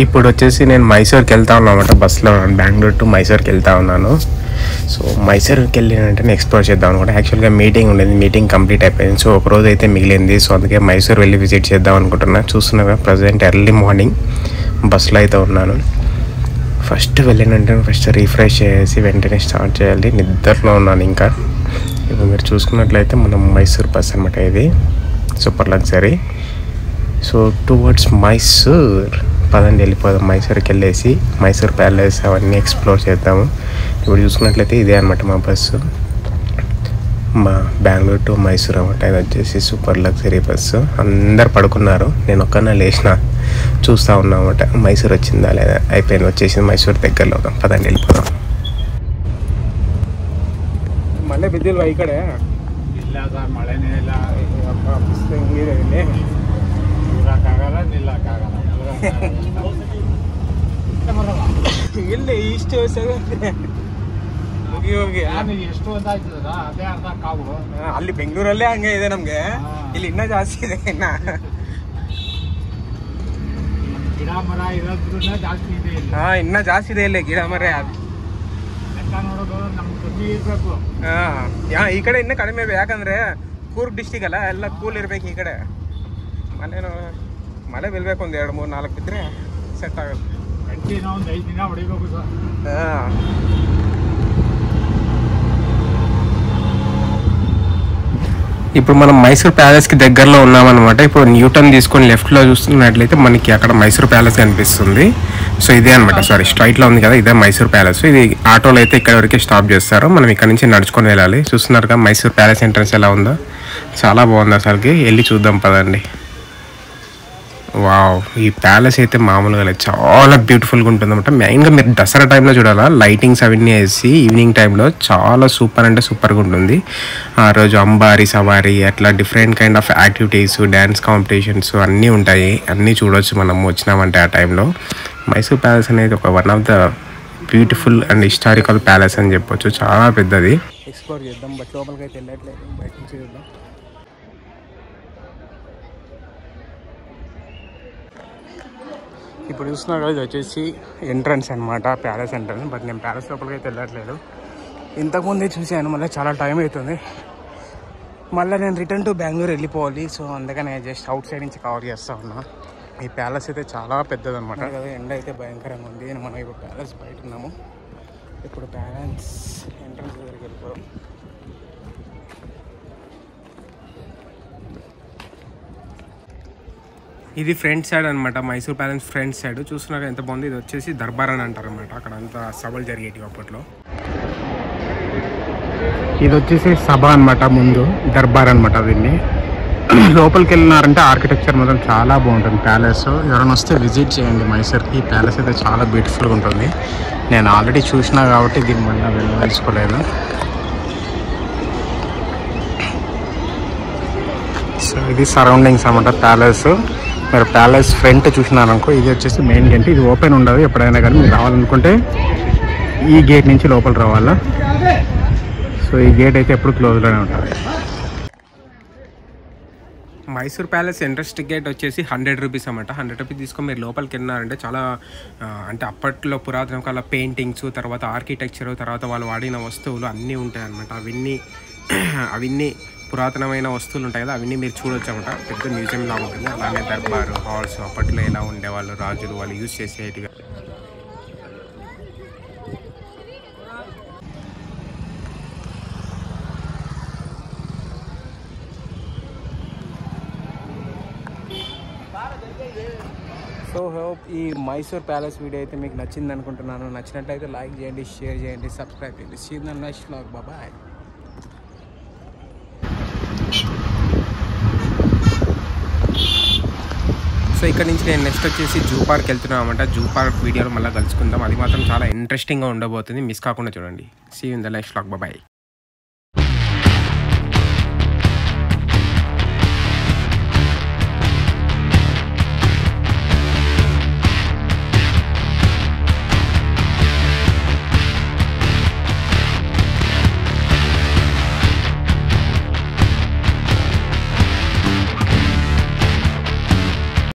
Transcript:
ఇప్పుడు వచ్చేసి నేను మైసూర్కి వెళ్తా ఉన్నాను అనమాట. బస్సులో బెంగళూరు టు మైసూర్కి వెళ్తా ఉన్నాను. సో మైసూర్కి వెళ్ళిన వెంటనే ఎక్స్ప్లోర్ చేద్దాం అనుకుంటా. యాక్చువల్గా మీటింగ్ ఉండేది, మీటింగ్ కంప్లీట్ అయిపోయింది. సో ఒక రోజు అయితే మిగిలింది. సో అందుకే మైసూర్ వెళ్ళి విజిట్ చేద్దాం అనుకుంటున్నా. చూస్తున్నా ప్రజెంట్ ఎర్లీ మార్నింగ్ బస్సులో అయితే ఉన్నాను. ఫస్ట్ వెళ్ళిన వెంటనే ఫస్ట్ రిఫ్రెష్ చేసి వెంటనే స్టార్ట్ చేయాలి. నిద్రలో ఉన్నాను ఇంకా. ఇప్పుడు మీరు చూసుకున్నట్లయితే మనం మైసూర్ బస్ అనమాట ఇది, super luxury. So towards Mysore పదండి వెళ్ళిపోదాం. మైసూర్కి వెళ్ళేసి మైసూర్ ప్యాలెస్ అవన్నీ ఎక్స్ప్లోర్ చేద్దాము. ఇప్పుడు చూసుకున్నట్లయితే ఇదే అనమాట మా బస్సు, మా బెంగళూరు టు మైసూర్ అనమాట. ఇది వచ్చేసి సూపర్ లగ్జరీ బస్సు. అందరు పడుకున్నారు, నేను ఒక్కనే లేచిన చూస్తూ ఉన్నా అనమాట. మైసూర్ వచ్చిందా లేదా, అయిపోయింది, వచ్చేసింది మైసూర్ దగ్గరలో. పదండి వెళ్ళిపోదాం. మళ్ళీ బిద్దులు ఇక్కడే ಮಳೆನೇ ಇಲ್ಲ, ಇಲ್ಲಿ ಇಷ್ಟು ಹೋಗಿ ಹೋಗಿ ಎಷ್ಟು ಒಂದಾಯ್ತದ ಅದೇ ಅರ್ಧ ಕಾವು. ಅಲ್ಲಿ ಬೆಂಗಳೂರಲ್ಲೇ ಹಂಗೆ ಇದೆ ನಮ್ಗೆ, ಇಲ್ಲಿ ಇನ್ನೂ ಜಾಸ್ತಿ ಇದೆ. ಗಿಡ ಮರ ಇರೋದ್ರೂ ಜಾಸ್ತಿ ಇದೆ. ಹಾ, ಇನ್ನ ಜಾಸ್ತಿ ಇದೆ ಇಲ್ಲಿ ಗಿಡ ಮರ. ನೋಡೋದು ನಮ್ಗೆ ಕಮ್ಮಿ ಇರ್ಬೇಕು. ಈ ಕಡೆ ಇನ್ನೂ ಕಡಿಮೆ ಇರ್ಬೇಕು, ಯಾಕಂದ್ರೆ ಕೂರ್ಗ್ ಡಿಸ್ಟಿಕ್ ಅಲ್ಲ, ಎಲ್ಲ ಕೂಲ್ ಇರ್ಬೇಕು ಈ ಕಡೆ. ಮಳೆ ಬೀಳ್ಬೇಕು, ಒಂದು 2, 3, 4 ಬಿದ್ದರೆ ಸೆಟ್ ಆಗುತ್ತೆ. ಕಂಟಿನ್ಯೂ ಒಂದು 5 ದಿನ ಹೊಡಿಬೇಕು ಸರ್. ఇప్పుడు మనం మైసూర్ ప్యాలెస్కి దగ్గరలో ఉన్నామన్నమాట. ఇప్పుడు న్యూటన్ తీసుకొని లెఫ్ట్లో చూస్తున్నట్లయితే మనకి అక్కడ మైసూర్ ప్యాలెస్ కనిపిస్తుంది. సో ఇదే అనమాట, సారీ స్ట్రైట్లో ఉంది కదా, ఇదే మైసూర్ ప్యాలెస్. ఇది ఆటోలో అయితే ఇక్కడ వరకే స్టాప్ చేస్తారు, మనం ఇక్కడ నుంచి నడుచుకొని వెళ్ళాలి. చూస్తున్నారు కదా మైసూర్ ప్యాలెస్ ఎంట్రన్స్ ఎలా ఉందో, చాలా బాగుంది అసలుకి. వెళ్ళి చూద్దాం పదండి. వావ్, ఈ ప్యాలెస్ అయితే మామూలుగా లేదు, చాలా బ్యూటిఫుల్గా ఉంటుంది అనమాట. మెయిన్గా మీరు దసరా టైంలో చూడాలా, లైటింగ్స్ అవన్నీ వేసి ఈవినింగ్ టైంలో చాలా సూపర్ అంటే సూపర్గా ఉంటుంది. ఆ రోజు అంబారీ సవారీ అట్లా different kind of activities, dance competitions అన్నీ ఉంటాయి. అన్నీ చూడవచ్చు మనం వచ్చినామంటే ఆ టైంలో. మైసూర్ ప్యాలెస్ అనేది ఒక one of the beautiful and historical palace అని చెప్పొచ్చు, చాలా పెద్దది. ఎక్స్ప్లోర్ చేద్దాం, బట్ లోపలికి అయితే వెళ్ళట్లేదు, బయట నుంచి చూద్దాం. ఇప్పుడు చూస్తున్నారు కదా, ఇది వచ్చేసి ఎంట్రన్స్ అనమాట, ప్యాలెస్ ఎంట్రన్స్. బట్ నేను ప్యాలెస్ లోపలికి అయితే వెళ్ళట్లేదు, ఇంతకుముందే చూసాను. మళ్ళీ చాలా టైం అవుతుంది, మళ్ళీ నేను రిటర్న్ టు బెంగళూరు వెళ్ళిపోవాలి. సో అందుకని జస్ట్ అవుట్ సైడ్ నుంచి కవర్ చేస్తూ ఉన్నా. ఈ ప్యాలెస్ అయితే చాలా పెద్దది అనమాట కదా, ఎండ అయితే భయంకరంగా ఉంది. మనం ఇప్పుడు ప్యాలెస్ బయట ఉన్నాము. ఇప్పుడు ప్యాలెస్ ఎంట్రన్స్ దగ్గరికి వెళ్ళిపోదాం. ఇది ఫ్రంట్ సైడ్ అనమాట, మైసూర్ ప్యాలెస్ ఫ్రంట్ సైడ్. చూస్తున్నారు ఎంత బాగుంది. ఇది వచ్చేసి దర్బార్ అని అంటారు అనమాట, అక్కడ అంతా సభలు జరిగేటివి అప్పట్లో. ఇది వచ్చేసి సభ అనమాట, ముందు దర్బార్ అనమాట. దీన్ని లోపలికి వెళ్ళినారంటే ఆర్కిటెక్చర్ మాత్రం చాలా బాగుంటుంది ప్యాలెస్. ఎవరైనా వస్తే విజిట్ చేయండి మైసూర్కి. ఈ ప్యాలెస్ అయితే చాలా బ్యూటిఫుల్గా ఉంటుంది. నేను ఆల్రెడీ చూసినా కాబట్టి దీన్ని మళ్ళీ వెళ్ళదలుచుకోలేదు. సో ఇది సరౌండింగ్స్ అనమాట ప్యాలెస్. మీరు ప్యాలెస్ ఫ్రంట్ చూసినారనుకో, ఇది వచ్చేసి మెయిన్ గేట్. ఇది ఓపెన్ ఉండదు ఎప్పుడైనా కానీ, మీరు రావాలనుకుంటే ఈ గేట్ నుంచి లోపల రావాలా. సో ఈ గేట్ అయితే ఎప్పుడు క్లోజ్లోనే ఉంటుంది. మైసూర్ ప్యాలెస్ ఎంట్రన్స్ టికెట్ వచ్చేసి 100 రూపీస్ అన్నమాట. 100 రూపీస్ తీసుకొని మీరు లోపలికి వెళ్ళినారంటే చాలా అంటే అప్పట్లో పురాతన కాల పెయింటింగ్స్, తర్వాత ఆర్కిటెక్చర్, తర్వాత వాళ్ళు వాడిన వస్తువులు అన్నీ ఉంటాయి అన్నమాట. అవన్నీ పురాతనమైన వస్తువులు ఉంటాయి కదా, అవన్నీ మీరు చూడొచ్చు అనమాట. పెద్ద మ్యూజియం లాగా ఉంటుంది. అలానే దర్బారు హాల్స్ అప్పట్లో ఎలా ఉండేవాళ్ళు, రాజులు వాళ్ళు యూజ్ చేసేటిగా. సో హోప్ ఈ మైసూర్ ప్యాలెస్ వీడియో అయితే మీకు నచ్చింది అనుకుంటున్నాను. నచ్చినట్లయితే లైక్ చేయండి, షేర్ చేయండి, సబ్స్క్రైబ్ చేయండి. See you in the next vlog. Bye. So ఇక్కడ నుంచి నేను నెక్స్ట్ వచ్చేసి జూ పార్క్ వెళ్తున్నాను అనమాట. జూ పార్క్ వీడియోలో మళ్ళీ కలుసుకుందాం. అది మాత్రం చాలా ఇంట్రెస్టింగ్గా ఉండబోతుంది, మిస్ కాకుండా చూడండి. See you in the next vlog. Bye.